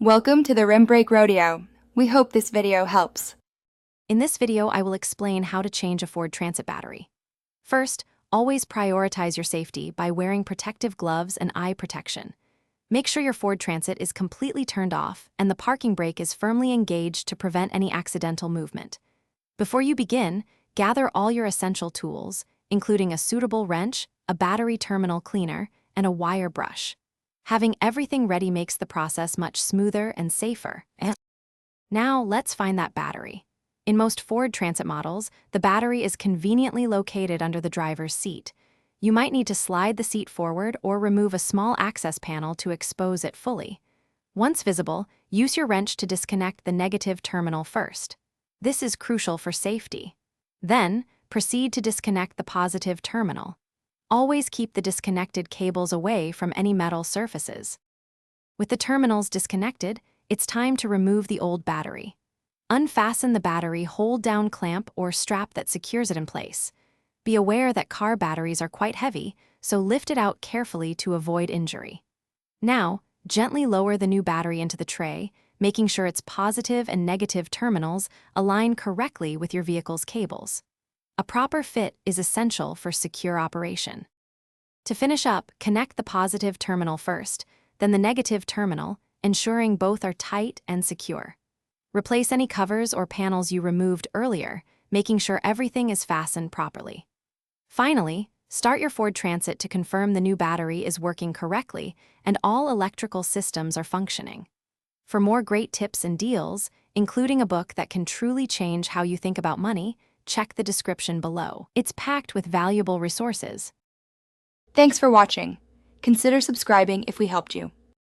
Welcome to the Rim Break Rodeo. We hope this video helps. In this video, I will explain how to change a Ford Transit battery. First, always prioritize your safety by wearing protective gloves and eye protection. Make sure your Ford Transit is completely turned off and the parking brake is firmly engaged to prevent any accidental movement. Before you begin, gather all your essential tools, including a suitable wrench, a battery terminal cleaner, and a wire brush. Having everything ready makes the process much smoother and safer. Now, let's find that battery. In most Ford Transit models, the battery is conveniently located under the driver's seat. You might need to slide the seat forward or remove a small access panel to expose it fully. Once visible, use your wrench to disconnect the negative terminal first. This is crucial for safety. Then, proceed to disconnect the positive terminal. Always keep the disconnected cables away from any metal surfaces. With the terminals disconnected, it's time to remove the old battery. Unfasten the battery hold-down clamp or strap that secures it in place. Be aware that car batteries are quite heavy, so lift it out carefully to avoid injury. Now, gently lower the new battery into the tray, making sure its positive and negative terminals align correctly with your vehicle's cables. A proper fit is essential for secure operation. To finish up, connect the positive terminal first, then the negative terminal, ensuring both are tight and secure. Replace any covers or panels you removed earlier, making sure everything is fastened properly. Finally, start your Ford Transit to confirm the new battery is working correctly and all electrical systems are functioning. For more great tips and deals, including a book that can truly change how you think about money, check the description below. It's packed with valuable resources. Thanks for watching. Consider subscribing if we helped you.